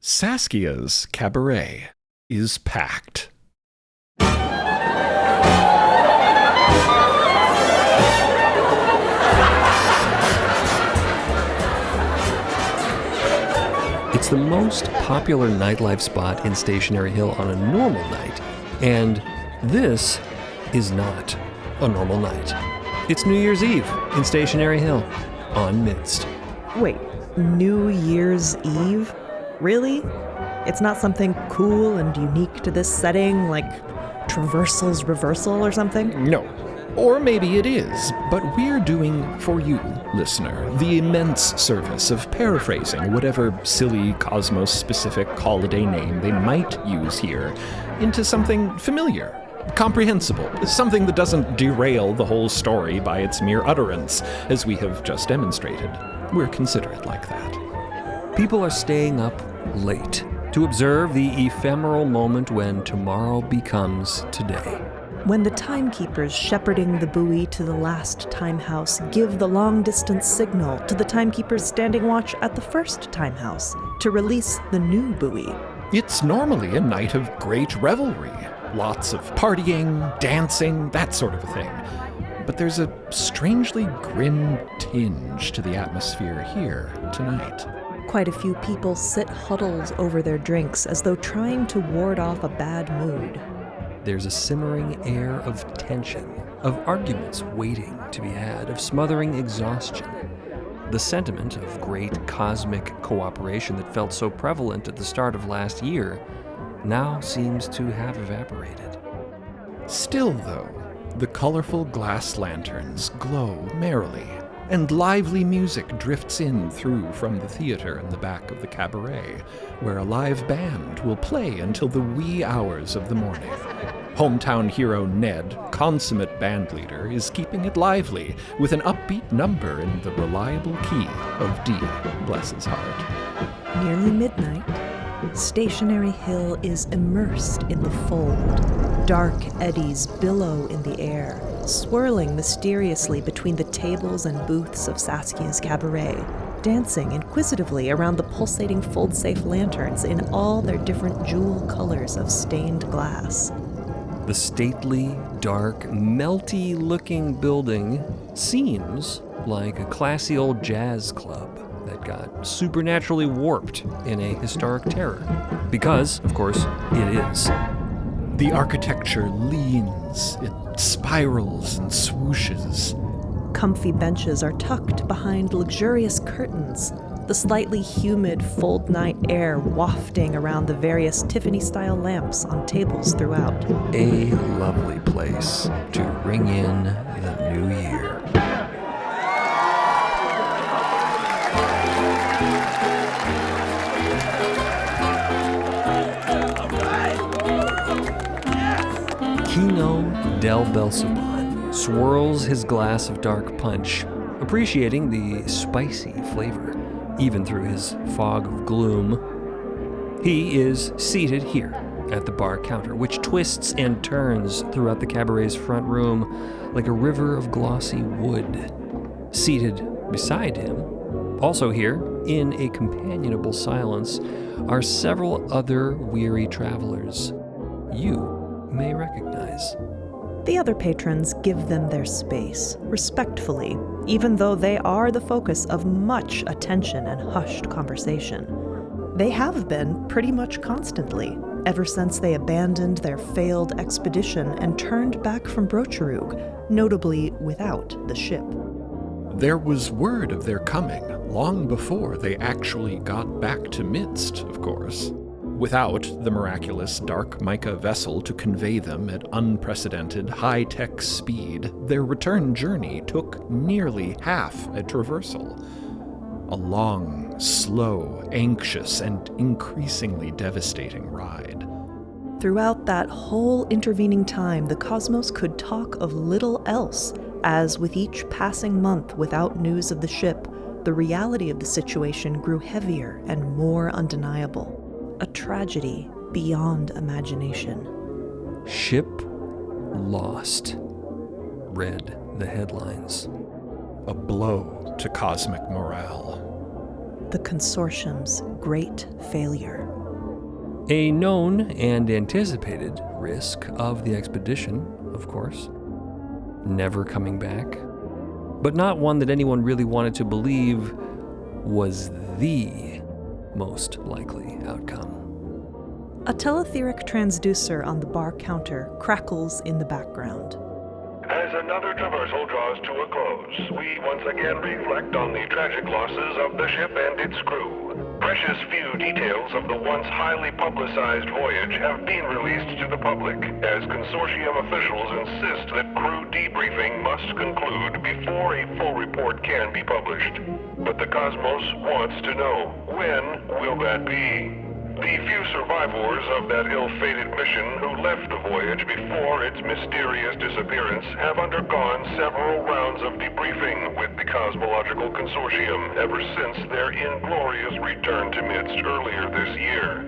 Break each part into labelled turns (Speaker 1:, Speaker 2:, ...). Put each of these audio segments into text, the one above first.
Speaker 1: Saskia's cabaret is packed.
Speaker 2: It's the most popular nightlife spot in Stationery Hill on a normal night, and this is not a normal night. It's New Year's Eve in Stationery Hill on MIDST.
Speaker 3: Wait, New Year's Eve? Really? It's not something cool and unique to this setting, like Traversal's Reversal or something?
Speaker 1: No. Or maybe it is, but we're doing for you, listener, the immense service of paraphrasing whatever silly Cosmos-specific holiday name they might use here into something familiar, comprehensible, something that doesn't derail the whole story by its mere utterance, as we have just demonstrated. We're considerate like that.
Speaker 2: People are staying up late to observe the ephemeral moment when tomorrow becomes today.
Speaker 3: When the timekeepers shepherding the buoy to the last time house give the long-distance signal to the timekeepers standing watch at the first time house to release the new buoy.
Speaker 1: It's normally a night of great revelry. Lots of partying, dancing, that sort of a thing. But there's a strangely grim tinge to the atmosphere here tonight.
Speaker 3: Quite a few people sit huddled over their drinks as though trying to ward off a bad mood.
Speaker 2: There's a simmering air of tension, of arguments waiting to be had, of smothering exhaustion. The sentiment of great cosmic cooperation that felt so prevalent at the start of last year now seems to have evaporated.
Speaker 1: Still, though, the colorful glass lanterns glow merrily, and lively music drifts in through from the theater in the back of the cabaret, where a live band will play until the wee hours of the morning. Hometown hero Ned, consummate bandleader, is keeping it lively with an upbeat number in the reliable key of D, bless his heart.
Speaker 3: Nearly midnight, Stationery Hill is immersed in the fold. Dark eddies billow in the air, swirling mysteriously between the tables and booths of Saskia's cabaret, dancing inquisitively around the pulsating fold-safe lanterns in all their different jewel colors of stained glass.
Speaker 2: The stately, dark, melty-looking building seems like a classy old jazz club that got supernaturally warped in a historic terror. Because, of course, it is.
Speaker 1: The architecture leans, it spirals and swooshes.
Speaker 3: Comfy benches are tucked behind luxurious curtains, the slightly humid fold night air wafting around the various Tiffany-style lamps on tables throughout.
Speaker 2: A lovely place to ring in the new year. Kino del Belsoban swirls his glass of dark punch, appreciating the spicy flavor, even through his fog of gloom. He is seated here at the bar counter, which twists and turns throughout the cabaret's front room like a river of glossy wood. Seated beside him, also here, in a companionable silence, are several other weary travelers you may recognize.
Speaker 3: The other patrons give them their space, respectfully, even though they are the focus of much attention and hushed conversation. They have been pretty much constantly, ever since they abandoned their failed expedition and turned back from Brocherug, notably without the ship.
Speaker 1: There was word of their coming long before they actually got back to MIDST, of course. Without the miraculous dark mica vessel to convey them at unprecedented high-tech speed, their return journey took nearly half a traversal. A long, slow, anxious, and increasingly devastating ride.
Speaker 3: Throughout that whole intervening time, the Cosmos could talk of little else, as with each passing month without news of the ship, the reality of the situation grew heavier and more undeniable. A tragedy beyond imagination.
Speaker 2: Ship lost, read the headlines.
Speaker 1: A blow to cosmic morale.
Speaker 3: The consortium's great failure.
Speaker 2: A known and anticipated risk of the expedition, of course. Never coming back. But not one that anyone really wanted to believe was the most likely outcome.
Speaker 3: A teletheric transducer on the bar counter crackles in the background.
Speaker 4: As another traversal draws to a close, we once again reflect on the tragic losses of the ship and its crew. Precious few details of the once highly publicized voyage have been released to the public, as consortium officials insist that crew debriefing must conclude before a full report can be published. But the Cosmos wants to know, when will that be? The few survivors of that ill-fated mission who left the voyage before its mysterious disappearance have undergone several rounds of debriefing with the Cosmological Consortium ever since their inglorious return to MIDST earlier this year.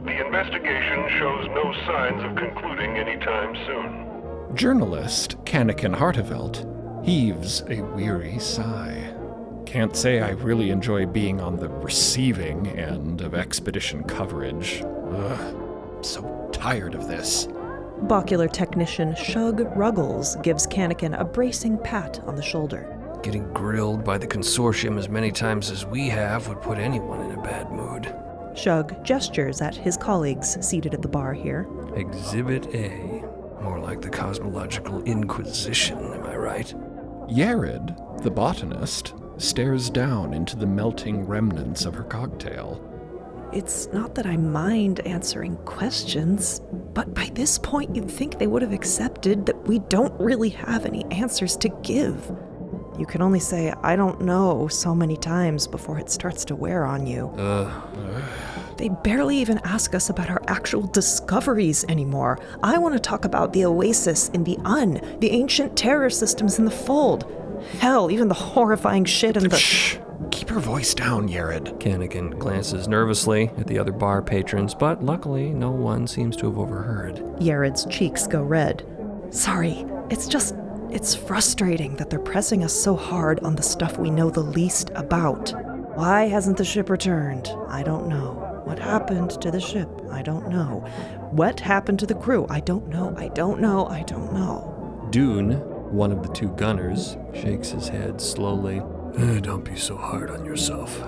Speaker 4: The investigation shows no signs of concluding anytime soon.
Speaker 1: Journalist Kannakin Hartevelt heaves a weary sigh. Can't say I really enjoy being on the receiving end of expedition coverage. Ugh, so tired of this.
Speaker 3: Bacular technician Shug Ruggles gives Kannakin a bracing pat on the shoulder.
Speaker 2: Getting grilled by the consortium as many times as we have would put anyone in a bad mood.
Speaker 3: Shug gestures at his colleagues seated at the bar here.
Speaker 2: Exhibit A. More like the Cosmological Inquisition, am I right?
Speaker 1: Yared, the botanist, stares down into the melting remnants of her cocktail.
Speaker 3: It's not that I mind answering questions, but by this point you'd think they would have accepted that we don't really have any answers to give. You can only say, I don't know, so many times before it starts to wear on you. They barely even ask us about our actual discoveries anymore. I want to talk about the Oasis in the the ancient terror systems in the Fold. Hell, even the horrifying shit in the...
Speaker 1: Shh! Keep your voice down, Yared.
Speaker 2: Kannakin glances nervously at the other bar patrons, but luckily no one seems to have overheard.
Speaker 3: Yared's cheeks go red. Sorry, it's frustrating that they're pressing us so hard on the stuff we know the least about. Why hasn't the ship returned? I don't know. What happened to the ship? I don't know. What happened to the crew? I don't know. I don't know.
Speaker 2: Dune, one of the two gunners, shakes his head slowly. Don't be so hard on yourself.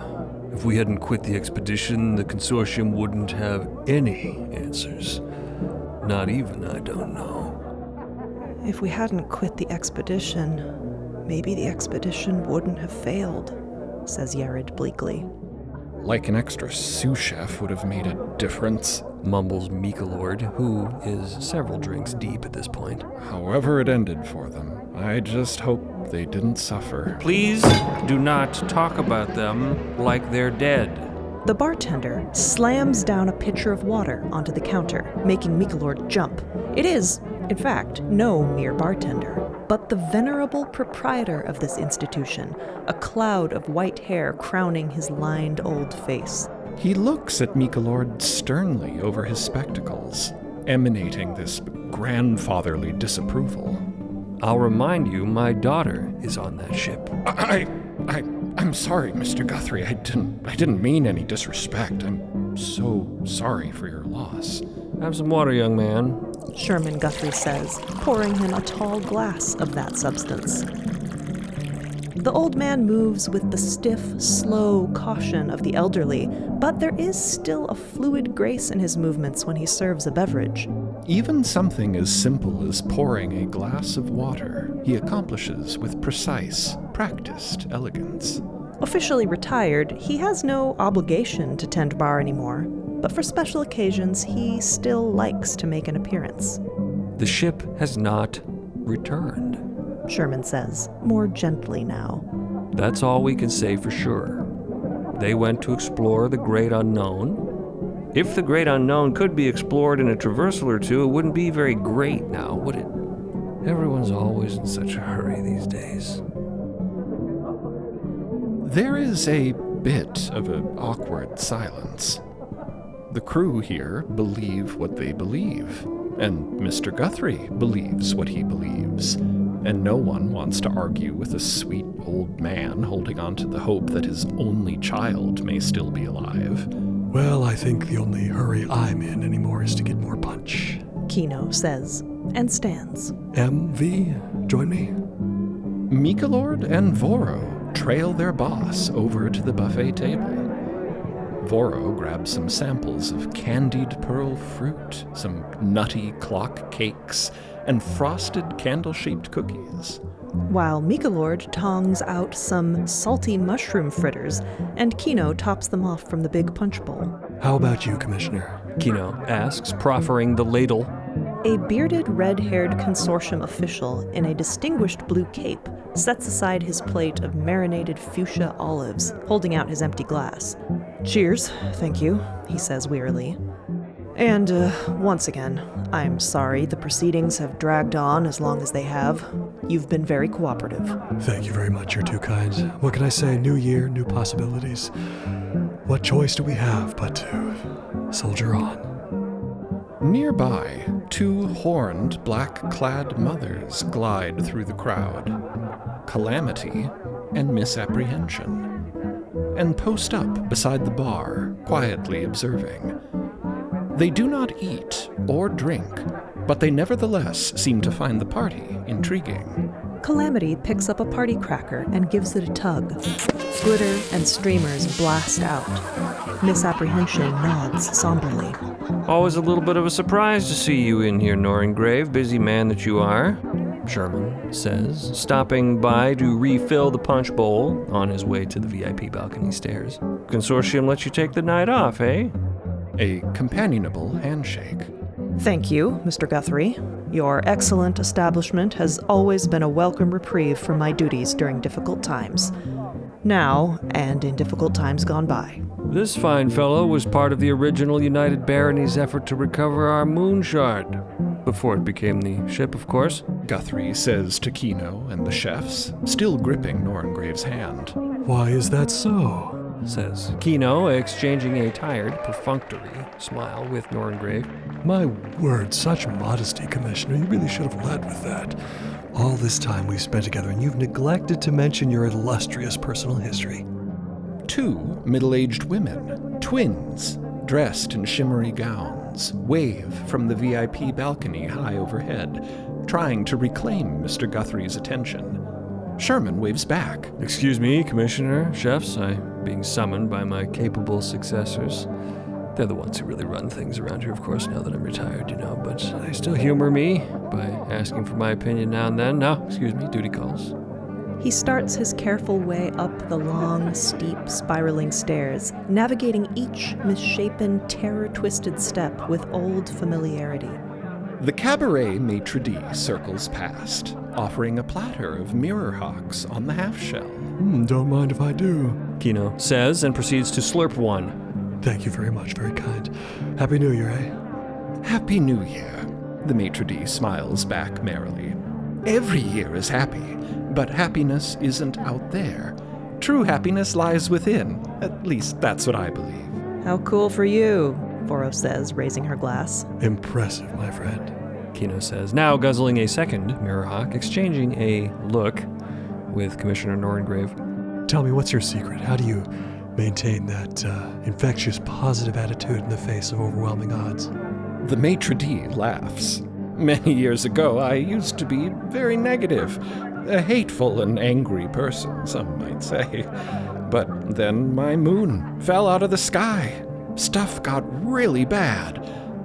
Speaker 2: If we hadn't quit the expedition, the consortium wouldn't have any answers. Not even I don't know.
Speaker 3: If we hadn't quit the expedition, maybe the expedition wouldn't have failed, says Yared bleakly.
Speaker 1: Like an extra sous chef would have made a difference,
Speaker 2: mumbles Mikalord, who is several drinks deep at this point.
Speaker 1: However it ended for them, I just hope they didn't suffer.
Speaker 2: Please do not talk about them like they're dead.
Speaker 3: The bartender slams down a pitcher of water onto the counter, making Mikalord jump. It is, in fact, no mere bartender, but the venerable proprietor of this institution, a cloud of white hair crowning his lined old face.
Speaker 1: He looks at Mikalord sternly over his spectacles, emanating this grandfatherly disapproval.
Speaker 2: I'll remind you, my daughter is on that ship.
Speaker 1: I'm sorry, Mr. Guthrie. I didn't mean any disrespect. I'm so sorry for your loss.
Speaker 2: Have some water, young man,
Speaker 3: Sherman Guthrie says, pouring him a tall glass of that substance. The old man moves with the stiff, slow caution of the elderly, but there is still a fluid grace in his movements when he serves a beverage.
Speaker 1: Even something as simple as pouring a glass of water he accomplishes with precise, practiced elegance.
Speaker 3: Officially retired, he has no obligation to tend bar anymore, but for special occasions he still likes to make an appearance.
Speaker 2: The ship has not returned,
Speaker 3: Sherman says, more gently now.
Speaker 2: That's all we can say for sure. They went to explore the great unknown. If the great unknown could be explored in a traversal or two, it wouldn't be very great now, would it? Everyone's always in such a hurry these days.
Speaker 1: There is a bit of an awkward silence. The crew here believe what they believe, and Mr. Guthrie believes what he believes, and no one wants to argue with a sweet old man holding on to the hope that his only child may still be alive.
Speaker 5: Well, I think the only hurry I'm in anymore is to get more punch.
Speaker 3: Kino says, and stands.
Speaker 5: MV, join me?
Speaker 1: Mikalord and Voro trail their boss over to the buffet table. Voro grabs some samples of candied pearl fruit, some nutty clock cakes, and frosted candle-shaped cookies.
Speaker 3: While Mikalord tongs out some salty mushroom fritters, and Kino tops them off from the big punch bowl.
Speaker 5: How about you, Commissioner?
Speaker 2: Kino asks, proffering the ladle.
Speaker 3: A bearded, red-haired consortium official in a distinguished blue cape sets aside his plate of marinated fuchsia olives, holding out his empty glass. Cheers, thank you, he says wearily. And, once again, I'm sorry the proceedings have dragged on as long as they have. You've been very cooperative.
Speaker 5: Thank you very much, you're too kind. What can I say? New year, new possibilities. What choice do we have but to soldier on?
Speaker 1: Nearby, two horned, black-clad mothers glide through the crowd, Calamity and Misapprehension, and post up beside the bar, quietly observing. They do not eat or drink, but they nevertheless seem to find the party intriguing.
Speaker 3: Calamity picks up a party cracker and gives it a tug. Glitter and streamers blast out. Misapprehension nods somberly.
Speaker 2: Always a little bit of a surprise to see you in here, Norrengrave, busy man that you are, Sherman says, stopping by to refill the punch bowl on his way to the VIP balcony stairs. Consortium lets you take the night off, eh?
Speaker 1: A companionable handshake.
Speaker 3: Thank you, Mr. Guthrie. Your excellent establishment has always been a welcome reprieve from my duties during difficult times. Now, and in difficult times gone by.
Speaker 2: This fine fellow was part of the original United Barony's effort to recover our moon shard. Before it became the ship, of course.
Speaker 1: Guthrie says to Kino and the chefs, still gripping Norrengrave's hand.
Speaker 5: Why is that so?
Speaker 2: Says Kino, exchanging a tired, perfunctory smile with Norrengrave.
Speaker 5: My word, such modesty, Commissioner. You really should have led with that. All this time we've spent together, and you've neglected to mention your illustrious personal history.
Speaker 1: Two middle-aged women, twins, dressed in shimmery gowns, wave from the VIP balcony high overhead, trying to reclaim Mr. Guthrie's attention. Sherman waves back.
Speaker 2: Excuse me, Commissioner, chefs, I'm being summoned by my capable successors. They're the ones who really run things around here, of course, now that I'm retired, you know, but they still humor me by asking for my opinion now and then. No, excuse me, duty calls.
Speaker 3: He starts his careful way up the long, steep, spiraling stairs, navigating each misshapen, terror-twisted step with old familiarity.
Speaker 1: The cabaret maitre d' circles past, offering a platter of mirror hawks on the half-shell.
Speaker 5: Don't mind if I do.
Speaker 2: Kino says and proceeds to slurp one.
Speaker 5: Thank you very much, very kind. Happy New Year, eh?
Speaker 1: Happy New Year, the maitre d' smiles back merrily. Every year is happy, but happiness isn't out there. True happiness lies within. At least that's what I believe.
Speaker 3: How cool for you, Voro says, raising her glass.
Speaker 5: Impressive, my friend.
Speaker 2: Kino says, now guzzling a second mirror hawk, exchanging a look with Commissioner Norrengrave.
Speaker 5: Tell me, what's your secret? How do you maintain that infectious, positive attitude in the face of overwhelming odds?
Speaker 1: The maitre d' laughs. Many years ago, I used to be very negative, a hateful and angry person, some might say. But then my moon fell out of the sky. Stuff got really bad,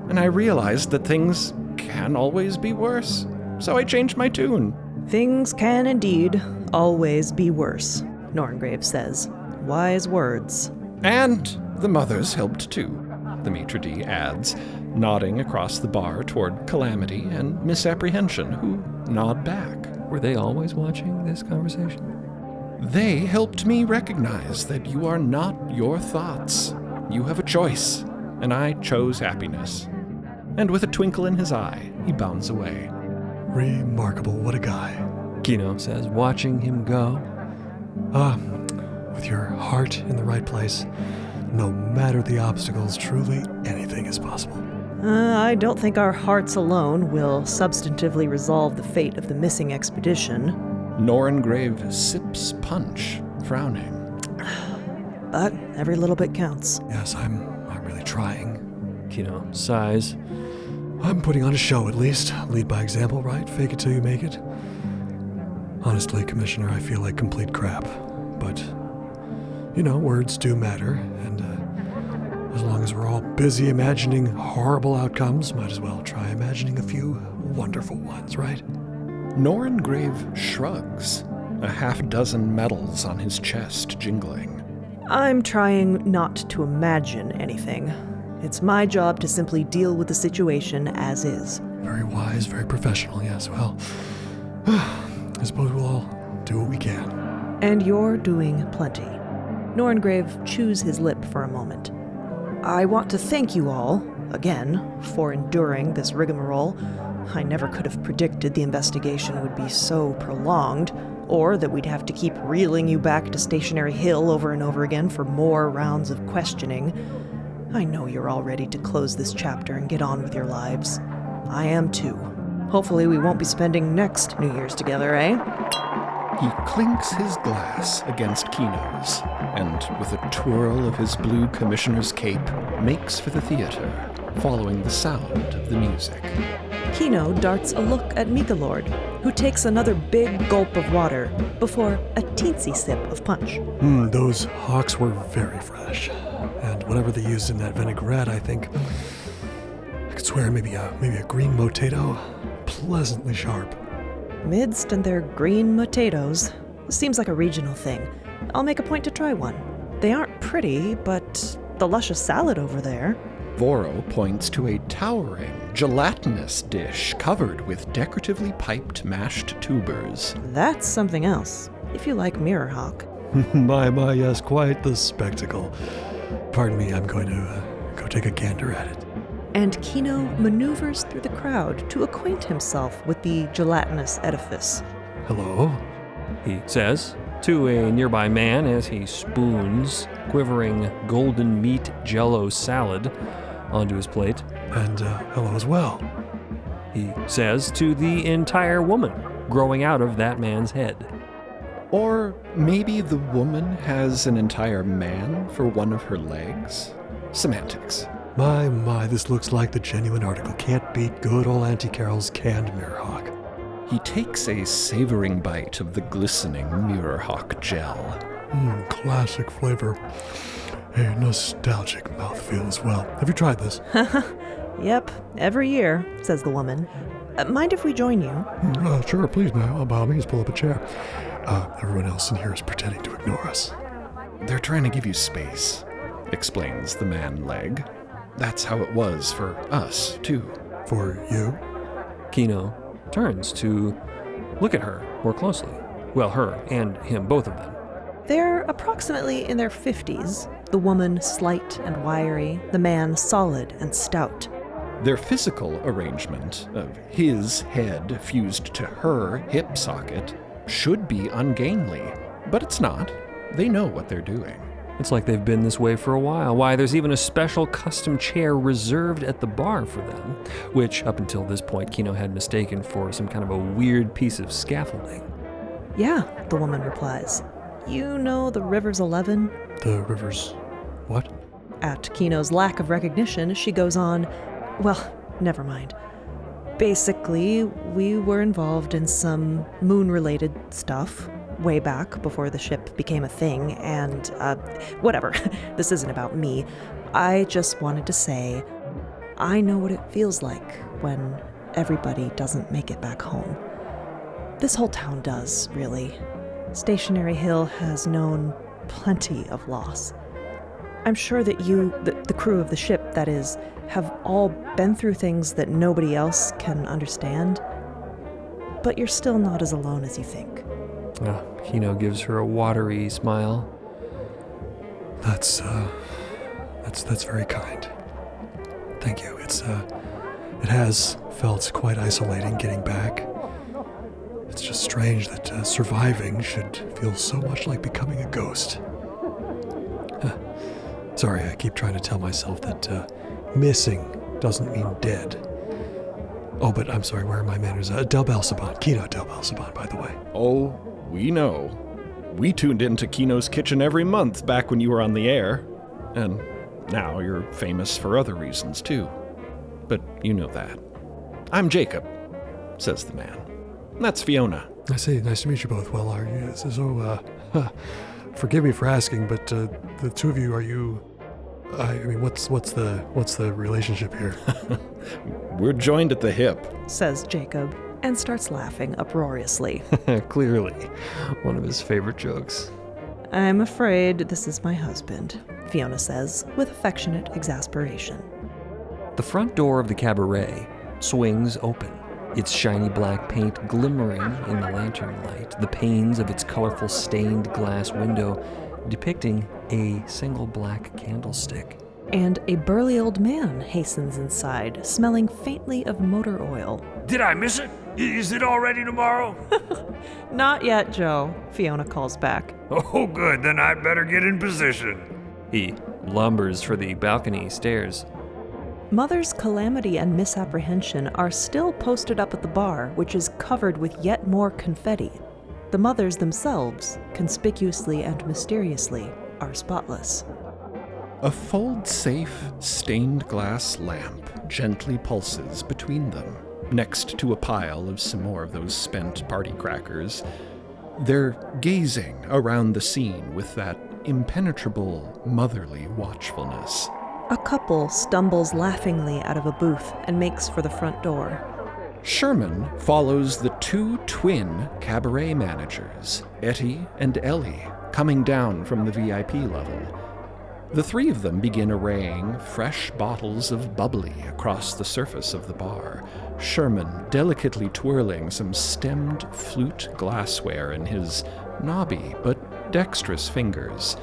Speaker 1: and I realized that things can always be worse. So I changed my tune.
Speaker 3: Things can indeed always be worse, Norrengrave says. Wise words.
Speaker 1: And the mothers helped too, the maitre d' adds, nodding across the bar toward Calamity and Misapprehension, who nod back.
Speaker 2: Were they always watching this conversation?
Speaker 1: They helped me recognize that you are not your thoughts. You have a choice, and I chose happiness. And with a twinkle in his eye, he bounds away.
Speaker 5: Remarkable, what a guy.
Speaker 2: Kino says, watching him go.
Speaker 5: With your heart in the right place, no matter the obstacles, truly anything is possible.
Speaker 3: I don't think our hearts alone will substantively resolve the fate of the missing expedition.
Speaker 1: Norrengrave sips punch, frowning.
Speaker 3: But every little bit counts.
Speaker 5: Yes, I'm trying.
Speaker 2: Kino sighs.
Speaker 5: I'm putting on a show at least. Lead by example, right? Fake it till you make it. Honestly, Commissioner, I feel like complete crap. But, words do matter, and as long as we're all busy imagining horrible outcomes, might as well try imagining a few wonderful ones, right?
Speaker 1: Norengrave shrugs, a half-dozen medals on his chest jingling.
Speaker 3: I'm trying not to imagine anything. It's my job to simply deal with the situation as is.
Speaker 5: Very wise, very professional, yes. Well, I suppose we'll all do what we can.
Speaker 3: And you're doing plenty. Norengrave chews his lip for a moment. I want to thank you all, again, for enduring this rigmarole. I never could have predicted the investigation would be so prolonged, or that we'd have to keep reeling you back to Stationary Hill over and over again for more rounds of questioning. I know you're all ready to close this chapter and get on with your lives. I am too. Hopefully we won't be spending next New Year's together, eh?
Speaker 1: He clinks his glass against Kino's, and with a twirl of his blue commissioner's cape, makes for the theater, following the sound of the music.
Speaker 3: Kino darts a look at Mikalord, who takes another big gulp of water before a teensy sip of punch.
Speaker 5: Those hawks were very fresh. And whatever they used in that vinaigrette, I think, I could swear maybe a green motato, pleasantly sharp.
Speaker 3: MIDST and their green potatoes. Seems like a regional thing. I'll make a point to try one. They aren't pretty, but the luscious salad over there.
Speaker 1: Voro points to a towering, gelatinous dish covered with decoratively piped mashed tubers.
Speaker 3: That's something else, if you like Mirrorhawk.
Speaker 5: My, yes, quite the spectacle. Pardon me, I'm going to go take a gander at it.
Speaker 3: And Kino maneuvers through the crowd to acquaint himself with the gelatinous edifice.
Speaker 5: Hello?
Speaker 2: He says to a nearby man as he spoons quivering golden meat jello salad onto his plate.
Speaker 5: And hello as well.
Speaker 2: He says to the entire woman growing out of that man's head.
Speaker 1: Or maybe the woman has an entire man for one of her legs? Semantics.
Speaker 5: My, this looks like the genuine article. Can't beat good old Auntie Carol's canned Mirrorhawk.
Speaker 1: He takes a savoring bite of the glistening Mirrorhawk gel.
Speaker 5: Classic flavor. A nostalgic mouthfeel as well. Have you tried this?
Speaker 3: Yep, every year, says the woman. Mind if we join you?
Speaker 5: Sure, please, ma'am. By all means, pull up a chair. Everyone else in here is pretending to ignore us.
Speaker 1: They're trying to give you space, explains the man leg. That's how it was for us, too.
Speaker 5: For you?
Speaker 2: Kino turns to look at her more closely. Well, her and him, both of them.
Speaker 3: They're approximately in their 50s, the woman slight and wiry, the man solid and stout.
Speaker 1: Their physical arrangement of his head fused to her hip socket should be ungainly, but it's not. They know what they're doing.
Speaker 2: It's like they've been this way for a while. Why, there's even a special custom chair reserved at the bar for them, which up until this point Kino had mistaken for some kind of a weird piece of scaffolding.
Speaker 3: Yeah, the woman replies. You know the River's 11?
Speaker 5: The River's what?
Speaker 3: At Kino's lack of recognition, she goes on, well, never mind. Basically, we were involved in some moon-related stuff way back before the ship became a thing, and, whatever. This isn't about me. I just wanted to say, I know what it feels like when everybody doesn't make it back home. This whole town does, really. Stationary Hill has known plenty of loss. I'm sure that you, the crew of the ship, that is, have all been through things that nobody else can understand. But you're still not as alone as you think.
Speaker 2: Kino gives her a watery smile.
Speaker 5: That's very kind. Thank you. It has felt quite isolating getting back. It's just strange that surviving should feel so much like becoming a ghost. Sorry, I keep trying to tell myself that missing doesn't mean dead. Oh, but I'm sorry, where are my manners? Del Balsaban, Kino Del Balsaban, by the way.
Speaker 1: Oh, we know. We tuned into Kino's Kitchen every month back when you were on the air. And Now you're famous for other reasons, too. But you know that. I'm Jacob, says the man. That's Fiona.
Speaker 5: I see. Nice to meet you both. Well, are you? So, forgive me for asking, but the two of you, are you? I mean, what's the relationship here?
Speaker 1: We're joined at the hip,
Speaker 3: says Jacob, and starts laughing uproariously.
Speaker 2: Clearly, one of his favorite jokes.
Speaker 3: I'm afraid this is my husband, Fiona says, with affectionate exasperation.
Speaker 2: The front door of the cabaret swings open, its shiny black paint glimmering in the lantern light, the panes of its colorful stained glass window depicting a single black candlestick.
Speaker 3: And a burly old man hastens inside, smelling faintly of motor oil.
Speaker 6: Did I miss it? Is it all ready tomorrow?
Speaker 3: Not yet, Joe, Fiona calls back.
Speaker 6: Oh, good, then I'd better get in position.
Speaker 2: He lumbers for the balcony stairs.
Speaker 3: Mother's calamity and misapprehension are still posted up at the bar, which is covered with yet more confetti. The mothers themselves, conspicuously and mysteriously, are spotless.
Speaker 1: A fold-safe, stained glass lamp gently pulses between them, next to a pile of some more of those spent party crackers. They're gazing around the scene with that impenetrable, motherly watchfulness.
Speaker 3: A couple stumbles laughingly out of a booth and makes for the front door.
Speaker 1: Sherman follows the two twin cabaret managers, Etty and Ellie, coming down from the VIP level. The three of them begin arraying fresh bottles of bubbly across the surface of the bar, Sherman delicately twirling some stemmed flute glassware in his knobby but dexterous fingers,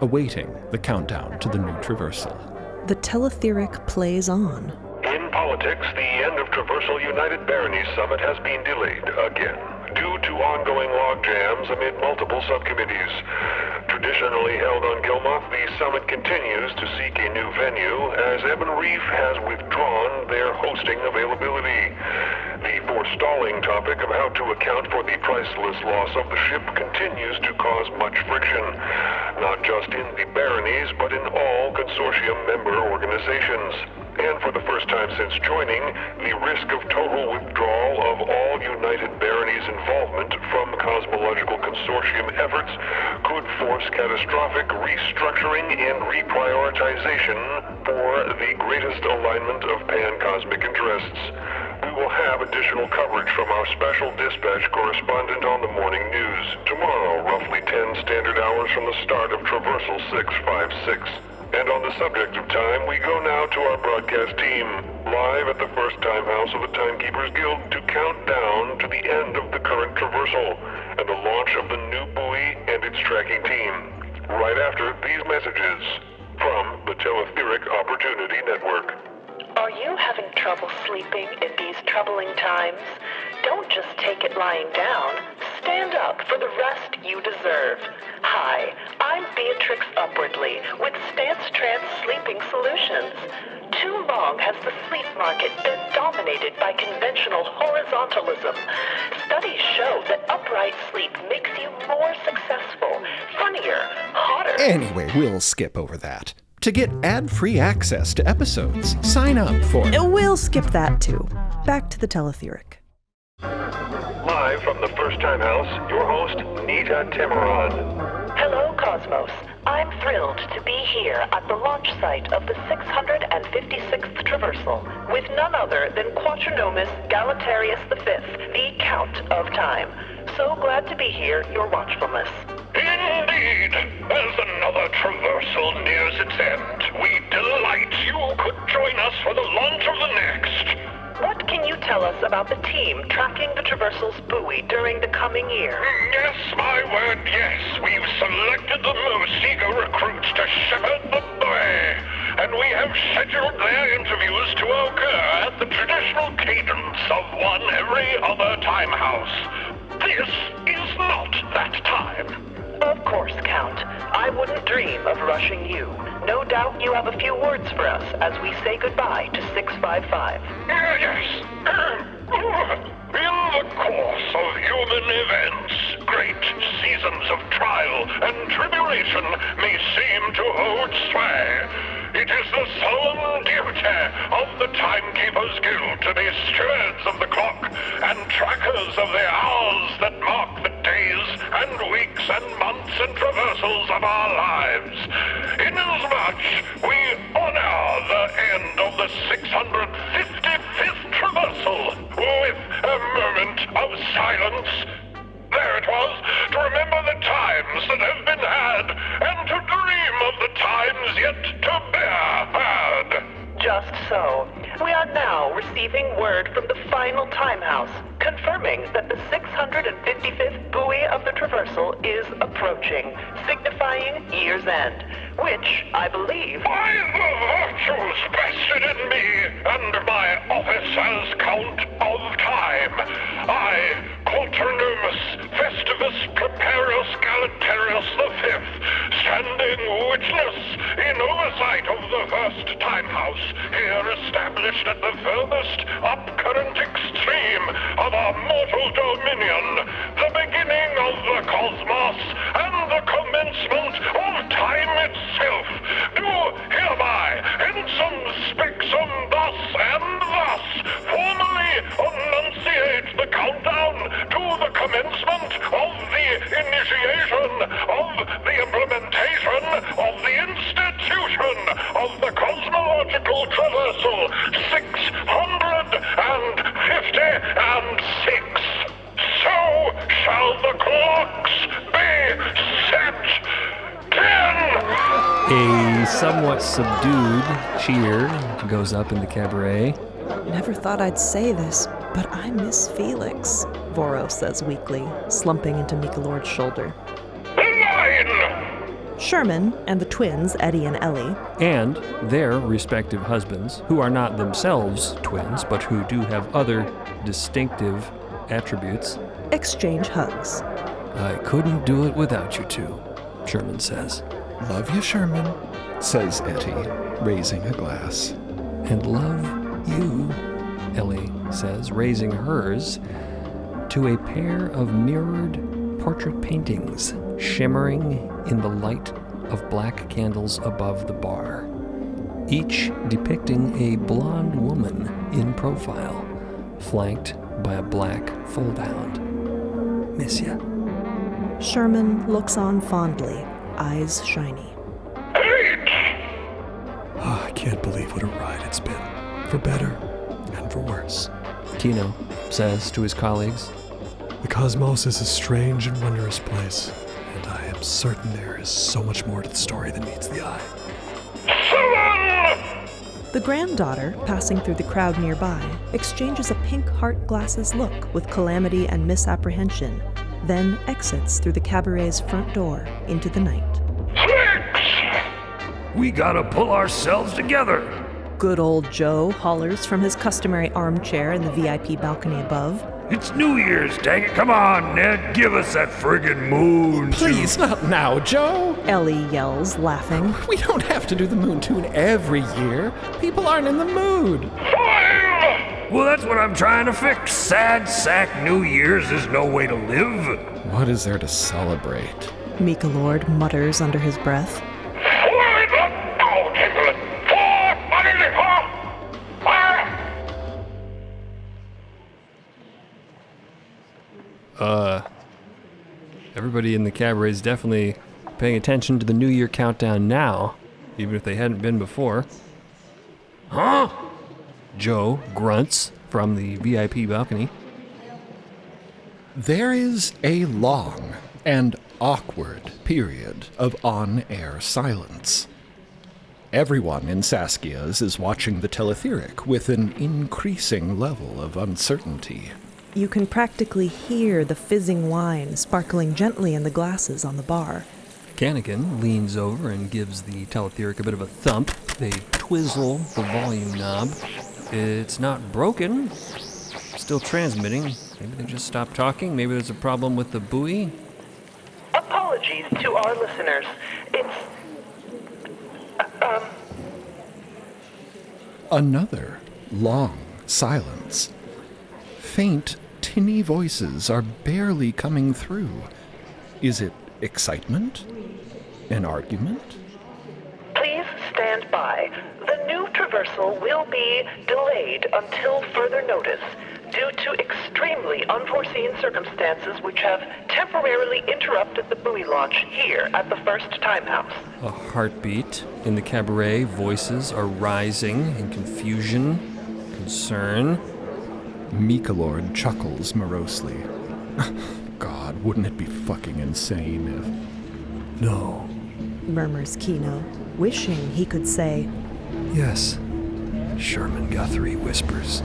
Speaker 1: awaiting the countdown to the new traversal.
Speaker 3: The teletheric plays on.
Speaker 4: In politics, the end of Traversal United Baronies Summit has been delayed again, due to ongoing log jams amid multiple subcommittees. Traditionally held on Gilmoth, the summit continues to seek a new venue as Ebon Reef has withdrawn their hosting availability. The forestalling topic of how to account for the priceless loss of the ship continues to cause much friction, not just in the baronies, but in all consortium member organizations. And for the first time since joining, the risk of total withdrawal of all United Baronies involvement from cosmological consortium efforts could force catastrophic restructuring and reprioritization for the greatest alignment of pan-cosmic interests. We will have additional coverage from our special dispatch correspondent on the morning news tomorrow, roughly 10 standard hours from the start of Traversal 656. And on the subject of time, we go now to our broadcast team, live at the First Time House of the Timekeepers Guild to count down to the end of the current traversal and the launch of the new buoy and its tracking team. Right after these messages from the Teletheric Opportunity Network.
Speaker 7: Are you having trouble sleeping in these troubling times? Don't just take it lying down. Stand up for the rest you deserve. Hi, I'm Beatrix Upwardly with Stance Trance Sleeping Solutions. Too long has the sleep market been dominated by conventional horizontalism. Studies show that upright sleep makes you more successful, funnier, hotter.
Speaker 1: Anyway, we'll skip over that. To get ad-free access to episodes, sign up for...
Speaker 3: We'll skip that too. Back to the Teletheric.
Speaker 4: Live from the First Time House, your host, Nita Tamaran.
Speaker 7: Hello, Cosmos. I'm thrilled to be here at the launch site of the 656th Traversal with none other than Quaternomus Galatarius V, the Count of Time. So glad to be here, your watchfulness.
Speaker 4: Indeed, as another traversal nears its end, we delight you could join us for the launch of the next.
Speaker 7: What can you tell us about the team tracking the Traversal's buoy during the coming year?
Speaker 4: Yes, my word, yes. We've selected the most eager recruits to shepherd the buoy, and we have scheduled their interviews to occur at the traditional cadence of one every other time house. This is not that time.
Speaker 7: Of course, Count. I wouldn't dream of rushing you. No doubt you have a few words for us as we say goodbye to 655.
Speaker 4: Yes. In the course of human events, great seasons of trial and tribulation may seem to hold sway. It is the solemn duty of the Timekeepers Guild to be stewards of the clock and trackers of the hours that mark the days and weeks and months and traversals of our lives. Inasmuch we honor the end of the 655th traversal with a moment of silence. There it was, to remember the times that have been had, and to dream of the times yet to bear had.
Speaker 7: Just so. We are now receiving word from the final time house, confirming that the 655th buoy of the traversal is approaching, signifying year's end, which, I believe...
Speaker 4: By the virtues vested in me and my office as Count of Time, I, Quaternimus Festivus Preparius Galanterius V, standing witness in oversight of the first time house, here established at the furthest up-current extreme of our mortal dominion, the beginning of the cosmos and the commencement of time itself, do hereby, ensum spexum thus and thus, formally enunciate the countdown to the commencement of the initiation of the implementation of the institution of the cosmological traversal 656. So shall the clocks be set. 10.
Speaker 2: A somewhat subdued cheer goes up in the cabaret.
Speaker 3: Never thought I'd say this, but I miss Felix, Voro says weakly, slumping into Mikalord's shoulder.
Speaker 4: 9.
Speaker 3: Sherman and the twins, Eddie and Ellie,
Speaker 2: And their respective husbands, who are not themselves twins, but who do have other distinctive attributes.
Speaker 3: exchange hugs.
Speaker 2: I couldn't do it without you two, Sherman says.
Speaker 1: Love you, Sherman, says Etty, raising a glass.
Speaker 2: And love you, Ellie says, raising hers to a pair of mirrored portrait paintings shimmering in the light of black candles above the bar, each depicting a blonde woman in profile, flanked by a black foldhound. Miss ya.
Speaker 3: Sherman looks on fondly, eyes shiny.
Speaker 4: 8.
Speaker 5: Oh, I can't believe what a ride it's been. For better and for worse.
Speaker 2: Kino says to his colleagues.
Speaker 5: The cosmos is a strange and wondrous place, and I am certain there is so much more to the story than meets the eye.
Speaker 4: 7.
Speaker 3: The granddaughter, passing through the crowd nearby, exchanges a pink heart glasses look with calamity and misapprehension, then exits through the cabaret's front door into the night.
Speaker 4: 6.
Speaker 6: We gotta pull ourselves together.
Speaker 3: Good old Joe hollers from his customary armchair in the VIP balcony above.
Speaker 6: It's New Year's, dang it. Come on, Ned. Give us that friggin' moon.
Speaker 1: Please, not now, Joe.
Speaker 3: Ellie yells, laughing.
Speaker 1: We don't have to do the moon tune every year. People aren't in the mood.
Speaker 4: 5.
Speaker 6: Well, that's what I'm trying to fix. Sad sack New Year's is no way to live.
Speaker 1: What is there to celebrate?
Speaker 3: Mikalord mutters under his breath.
Speaker 4: 4. Oh, Timberland. 4.
Speaker 2: Everybody in the cabaret is definitely paying attention to the New Year countdown now, even if they hadn't been before.
Speaker 6: Huh?
Speaker 2: Joe grunts from the VIP balcony.
Speaker 1: There is a long and awkward period of on-air silence. Everyone in Saskia's is watching the teletheric with an increasing level of uncertainty.
Speaker 3: You can practically hear the fizzing wine sparkling gently in the glasses on the bar.
Speaker 2: Cannigan leans over and gives the teletheric a bit of a thump. They twizzle the volume knob. It's not broken. Still transmitting. Maybe they just stopped talking. Maybe there's a problem with the buoy.
Speaker 7: Apologies to our listeners. It's...
Speaker 1: Another long silence. Faint, tinny voices are barely coming through. Is it excitement? An argument?
Speaker 7: Please stand by. The new traversal will be delayed until further notice due to extremely unforeseen circumstances which have temporarily interrupted the buoy launch here at the First Time House.
Speaker 2: A heartbeat. In the cabaret, voices are rising in confusion, concern.
Speaker 1: Mikalord chuckles morosely. God, wouldn't it be fucking insane if...
Speaker 5: No.
Speaker 3: Murmurs Kino, wishing he could say,
Speaker 2: Yes, Sherman Guthrie whispers,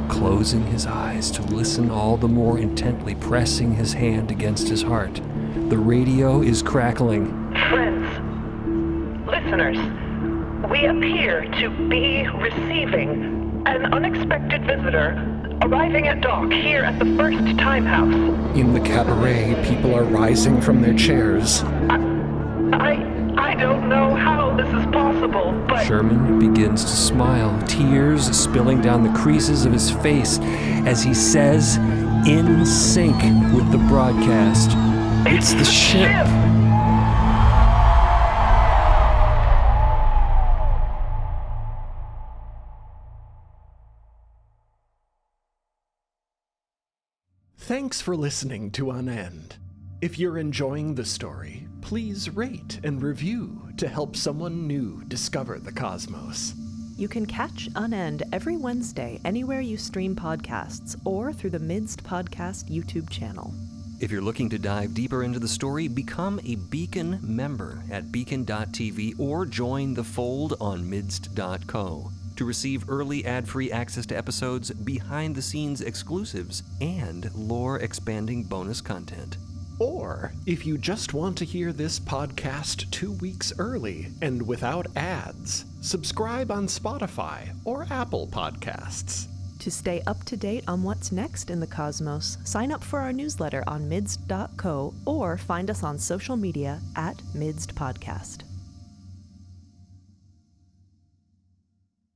Speaker 2: closing his eyes to listen all the more intently, pressing his hand against his heart. The radio is crackling.
Speaker 7: Friends, listeners, we appear to be receiving an unexpected visitor arriving at dock here at the First Time House.
Speaker 1: In the cabaret, people are rising from their chairs.
Speaker 7: I don't know how this is possible, but...
Speaker 2: Sherman begins to smile, tears spilling down the creases of his face as he says, in sync with the broadcast, "It's the ship!"
Speaker 1: Thanks for listening to Unend. If you're enjoying the story, please rate and review to help someone new discover the cosmos.
Speaker 3: You can catch Unend every Wednesday anywhere you stream podcasts or through the MIDST Podcast YouTube channel.
Speaker 2: If you're looking to dive deeper into the story, become a Beacon member at beacon.tv or join the fold on MIDST.co to receive early ad-free access to episodes, behind-the-scenes exclusives, and lore-expanding bonus content.
Speaker 1: Or, if you just want to hear this podcast 2 weeks early and without ads, subscribe on Spotify or Apple Podcasts.
Speaker 3: To stay up to date on what's next in the cosmos, sign up for our newsletter on MIDST.co or find us on social media at MIDST Podcast.